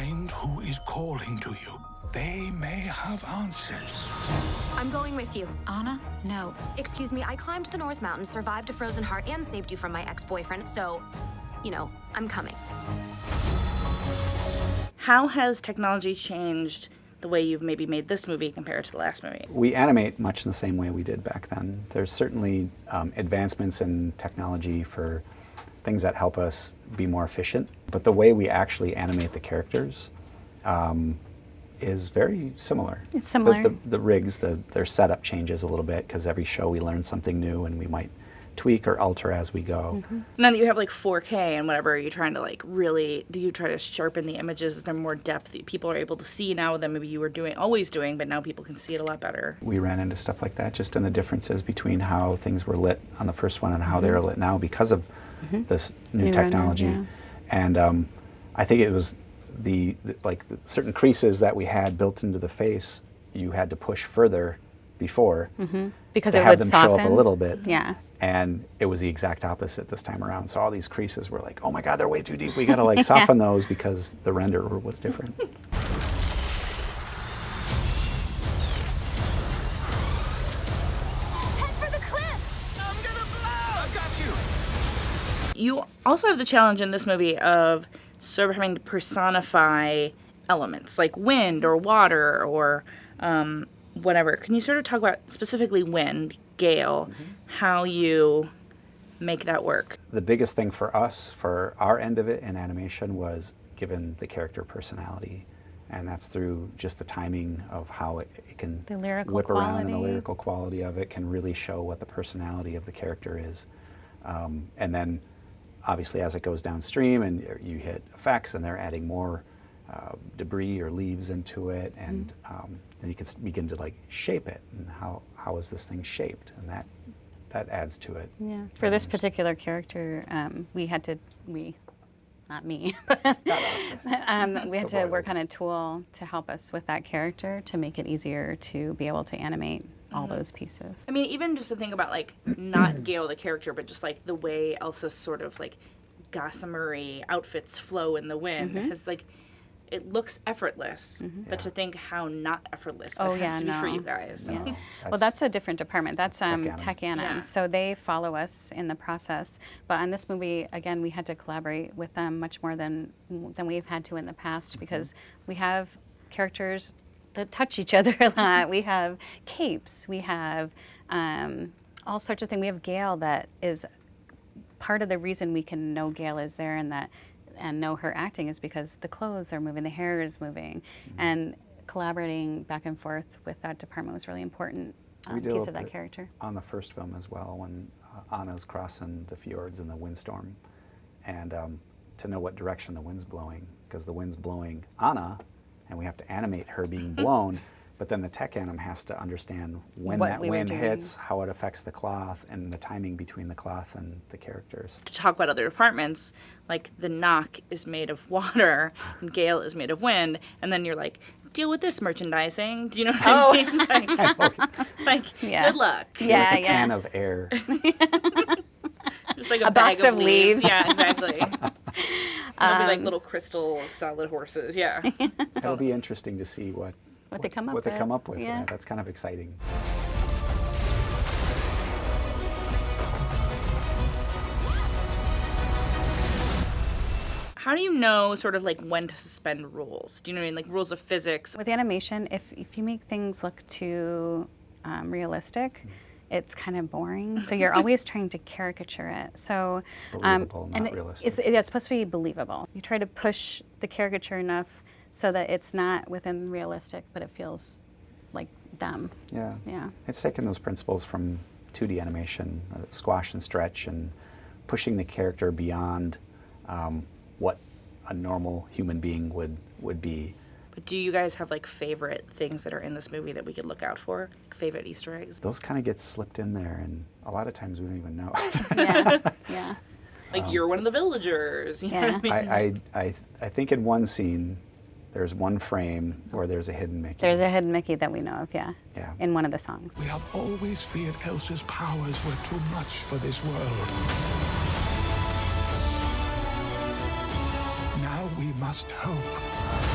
find who is calling to you. They may have answers. I'm going with you. Anna? No. Excuse me, I climbed the North Mountain, survived a frozen heart, and saved you from my ex-boyfriend, so, you know, I'm coming. How has technology changed the way you've maybe made this movie compared to the last movie? We animate much in the same way we did back then. There's certainly advancements in technology for things that help us be more efficient, but the way we actually animate the characters is very similar. It's similar. The rigs, their setup changes a little bit because every show we learn something new and we might tweak or alter as we go. Mm-hmm. Now that you have like 4K and whatever, are you trying to like really, do you try to sharpen the images? Is there more depth that people are able to see now than maybe you were always doing, but now people can see it a lot better? We ran into stuff like that, just in the differences between how things were lit on the first one and how they are lit now because of this new technology. Render, And I think it was the certain creases that we had built into the face, you had to push further before because to it have would them soften. show up a little bit. Yeah. And it was the exact opposite this time around. So all these creases were like, oh my God, they're way too deep. We gotta like soften those because the render was different. Head for the cliffs! I'm gonna blow! I've got you! You also have the challenge in this movie of sort of having to personify elements like wind or water or whatever. Can you sort of talk about specifically wind, gale, how you make that work? The biggest thing for us, for our end of it in animation, was given the character personality. And that's through just the timing of how it can The lyrical whip around, and the quality. lyrical quality of it can really show what the personality of the character is. And then obviously as it goes downstream and you hit effects and they're adding more debris or leaves into it, and then you can begin to like shape it, and how is this thing shaped, and that adds to it. Yeah. For this particular character, not me, but we had to work on a tool to help us with that character to make it easier to be able to animate all those pieces. I mean, even just to think about like not Gale the character, but just like the way Elsa's sort of like gossamery outfits flow in the wind has like, it looks effortless, but to think how not effortless that has to be for you guys. Yeah. Well, that's a different department. That's tech anim. Yeah. So they follow us in the process. But on this movie, again, we had to collaborate with them much more than we've had to in the past because we have characters that touch each other a lot. We have capes. We have all sorts of things. We have Gale that is part of the reason we can know Gale is there and know her acting is because the clothes are moving, the hair is moving, and collaborating back and forth with that department was really important piece of that character. On the first film as well, when Anna's crossing the fjords in the windstorm, and to know what direction the wind's blowing, because the wind's blowing Anna, and we have to animate her being blown, but then the tech anim has to understand when that wind hits, how it affects the cloth, and the timing between the cloth and the characters. To talk about other departments, like the Nokk is made of water, and Gale is made of wind, and then you're like, deal with this merchandising. Do you know what I mean? Like, good luck. Yeah, a can of air. Just like a box bag of leaves. Yeah, exactly. They'll be like little crystal solid horses. Yeah. It'll be interesting to see what they come up what with. they come up with. Yeah. Yeah, that's kind of exciting. How do you know sort of like when to suspend rules? Do you know what I mean? Like rules of physics? With animation, if you make things look too realistic, it's kind of boring. So you're always trying to caricature it. So Believable, not and realistic. it's supposed to be believable. You try to push the caricature enough so that it's not within realistic, but it feels like them. Yeah. Yeah. It's taking those principles from 2D animation, squash and stretch, and pushing the character beyond what a normal human being would be. But do you guys have like favorite things that are in this movie that we could look out for? Like, favorite Easter eggs? Those kind of get slipped in there, and a lot of times we don't even know. Yeah. Like you're one of the villagers. You know what I mean? I think in one scene, there's one frame where there's a hidden Mickey. There's a hidden Mickey that we know of, yeah. In one of the songs. We have always feared Elsa's powers were too much for this world. Now we must hope.